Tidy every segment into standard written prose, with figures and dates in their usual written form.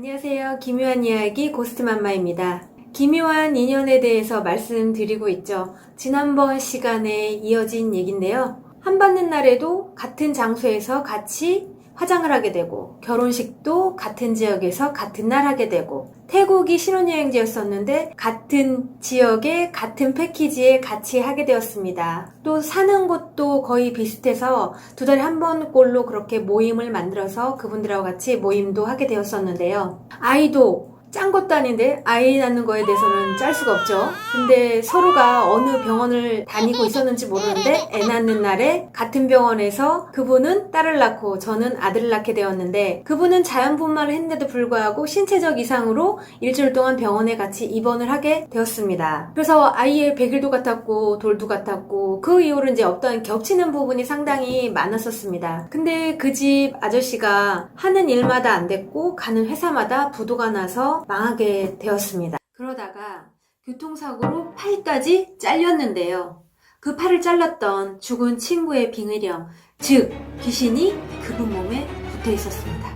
안녕하세요. 기묘한 이야기 고스트맘마입니다. 기묘한 인연에 대해서 말씀드리고 있죠. 지난번 시간에 이어진 얘기인데요. 한받는 날에도 같은 장소에서 같이 화장을 하게 되고, 결혼식도 같은 지역에서 같은 날 하게 되고, 태국이 신혼여행지였었는데 같은 지역에 같은 패키지에 같이 하게 되었습니다. 또 사는 곳도 거의 비슷해서 두 달에 한 번꼴로 그렇게 모임을 만들어서 그분들하고 같이 모임도 하게 되었었는데요. 아이도 짠 것도 아닌데 아이 낳는 거에 대해서는 짤 수가 없죠. 근데 서로가 어느 병원을 다니고 있었는지 모르는데 애 낳는 날에 같은 병원에서 그분은 딸을 낳고 저는 아들을 낳게 되었는데, 그분은 자연분만을 했는데도 불구하고 신체적 이상으로 일주일 동안 병원에 같이 입원을 하게 되었습니다. 그래서 아이의 백일도 같았고 돌도 같았고, 그 이후로 이제 어떤 겹치는 부분이 상당히 많았었습니다. 근데 그 집 아저씨가 하는 일마다 안 됐고 가는 회사마다 부도가 나서 망하게 되었습니다. 그러다가 교통사고로 팔까지 잘렸는데요. 그 팔을 잘랐던 죽은 친구의 빙의령, 즉 귀신이 그분 몸에 붙어 있었습니다.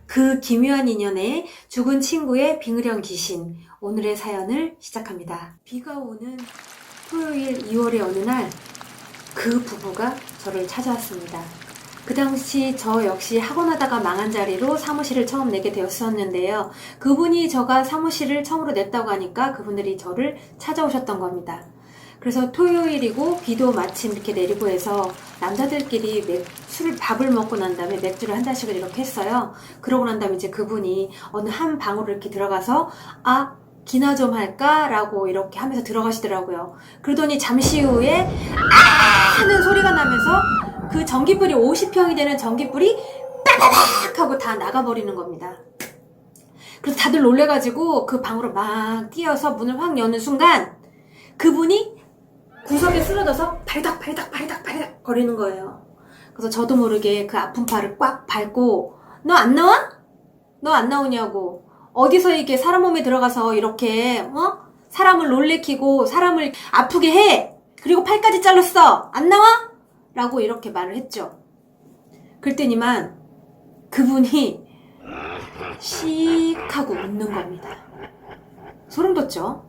그 기묘한 인연에 죽은 친구의 빙의령 귀신, 오늘의 사연을 시작합니다. 비가 오는 토요일 2월의 어느 날 그 부부가 저를 찾아왔습니다. 그 당시 저 역시 학원하다가 망한 자리로 사무실을 처음 내게 되었었는데요. 그분이 제가 사무실을 처음으로 냈다고 하니까 그분들이 저를 찾아오셨던 겁니다. 그래서 토요일이고 비도 마침 이렇게 내리고 해서 남자들끼리 밥을 먹고 난 다음에 맥주를 한 잔씩을 이렇게 했어요. 그러고 난 다음에 이제 그분이 어느 한 방으로 이렇게 들어가서 기나 좀 할까? 라고 이렇게 하면서 들어가시더라고요. 그러더니 잠시 후에 하는 소리가 나면서 그 전기불이 50평이 되는 전기불이 빠바박 하고 다 나가버리는 겁니다. 그래서 다들 놀래가지고 그 방으로 막 뛰어서 문을 확 여는 순간 그분이 구석에 쓰러져서 발닥 거리는 거예요. 그래서 저도 모르게 그 아픈 팔을 꽉 밟고, 너 안 나와? 너 안 나오냐고. 어디서 이게 사람 몸에 들어가서 이렇게 사람을 놀래키고 사람을 아프게 해. 그리고 팔까지 잘랐어. 안 나와? 라고 이렇게 말을 했죠. 그랬더니만 그분이 씩 하고 웃는 겁니다. 소름 돋죠?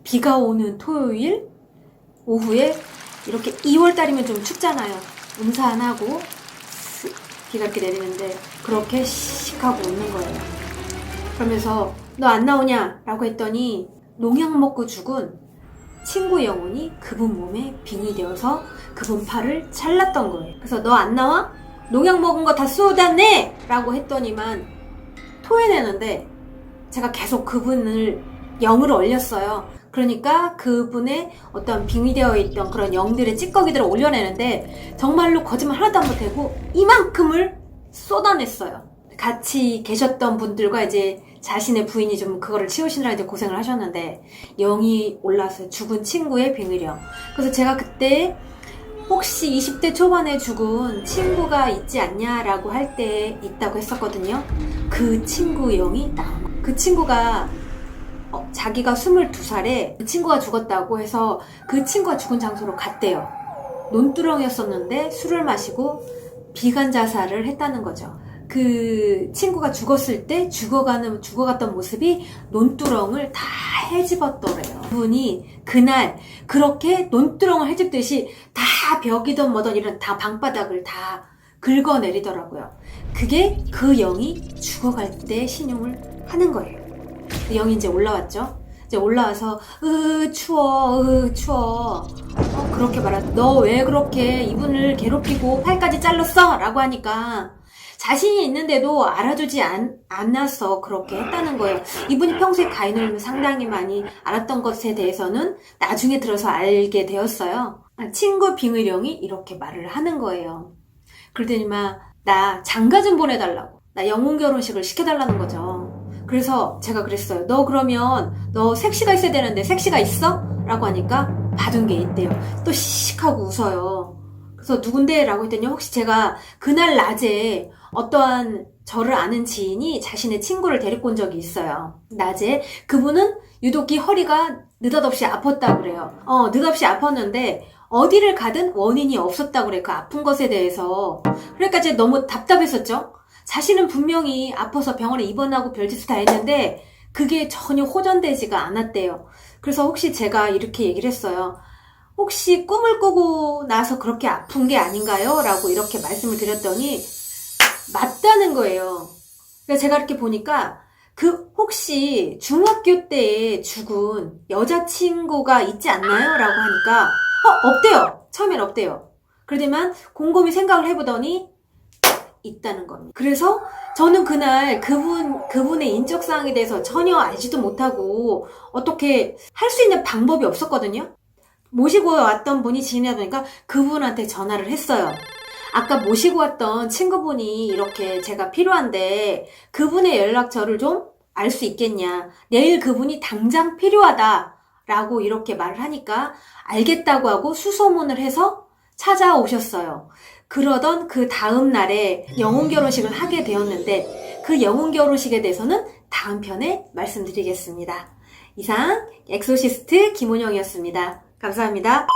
비가 오는 토요일 오후에 이렇게 2월달이면 좀 춥잖아요. 음산하고 비가 이렇게 내리는데 그렇게 씩 하고 웃는 거예요. 그러면서 너 안 나오냐? 라고 했더니 농약 먹고 죽은 친구 영혼이 그분 몸에 빙이 되어서 그분 팔을 잘랐던 거예요. 그래서 너 안 나와? 농약 먹은 거 다 쏟아내! 라고 했더니만 토해내는데 제가 계속 그분을 영으로 올렸어요. 그러니까 그분의 어떤 빙이 되어 있던 그런 영들의 찌꺼기들을 올려내는데 정말로 거짓말 하나도 안 못하고 이만큼을 쏟아냈어요. 같이 계셨던 분들과 이제 자신의 부인이 좀 그거를 치우시느라 이제 고생을 하셨는데 영이 올라왔어요. 죽은 친구의 빙의령. 그래서 제가 그때 혹시 20대 초반에 죽은 친구가 있지 않냐라고 할 때 있다고 했었거든요. 그 친구 영이 나옵니다. 그 친구가 자기가 22살에 그 친구가 죽었다고 해서 그 친구가 죽은 장소로 갔대요. 논두렁이었었는데 술을 마시고 비관 자살을 했다는 거죠. 그 친구가 죽었을 때 죽어갔던 모습이 논두렁을 다 헤집었더래요. 그분이 그날 그렇게 논두렁을 헤집듯이 다 벽이든 뭐든 이런 다 방바닥을 다 긁어내리더라고요. 그게 그 영이 죽어갈 때 신용을 하는 거예요. 그 영이 이제 올라왔죠. 이제 올라와서 추워. 그렇게 말하죠. 너 왜 그렇게 이분을 괴롭히고 팔까지 잘랐어? 라고 하니까 자신이 있는데도 알아주지 않았어. 그렇게 했다는 거예요. 이분이 평소에 가인을 상당히 많이 알았던 것에 대해서는 나중에 들어서 알게 되었어요. 친구 빙의령이 이렇게 말을 하는 거예요. 그러더니만 나 장가 좀 보내달라고. 나 영혼 결혼식을 시켜달라는 거죠. 그래서 제가 그랬어요. 너 그러면 너 색시가 있어야 되는데 색시가 있어? 라고 하니까 받은 게 있대요. 또 씩하고 웃어요. 그래서 누군데? 라고 했더니 혹시 제가 그날 낮에 어떠한 저를 아는 지인이 자신의 친구를 데리고 온 적이 있어요. 낮에. 그분은 유독히 허리가 느닷없이 아팠다고 그래요. 느닷없이 아팠는데 어디를 가든 원인이 없었다고 그래. 그 아픈 것에 대해서. 그러니까 이제 너무 답답했었죠. 자신은 분명히 아파서 병원에 입원하고 별짓을 다 했는데 그게 전혀 호전되지가 않았대요. 그래서 혹시 제가 이렇게 얘기를 했어요. 혹시 꿈을 꾸고 나서 그렇게 아픈 게 아닌가요? 라고 이렇게 말씀을 드렸더니 맞다는 거예요. 그래서 제가 이렇게 보니까 혹시 중학교 때에 죽은 여자친구가 있지 않나요? 라고 하니까 없대요. 처음엔 없대요. 그러더만 곰곰이 생각을 해보더니 있다는 겁니다. 그래서 저는 그날 그분의 인적사항에 대해서 전혀 알지도 못하고 어떻게 할 수 있는 방법이 없었거든요. 모시고 왔던 분이 지내다 보니까 그분한테 전화를 했어요. 아까 모시고 왔던 친구분이 이렇게 제가 필요한데 그분의 연락처를 좀 알 수 있겠냐. 내일 그분이 당장 필요하다 라고 이렇게 말을 하니까 알겠다고 하고 수소문을 해서 찾아오셨어요. 그러던 그 다음 날에 영혼 결혼식을 하게 되었는데 그 영혼 결혼식에 대해서는 다음 편에 말씀드리겠습니다. 이상 엑소시스트 김은영이었습니다. 감사합니다.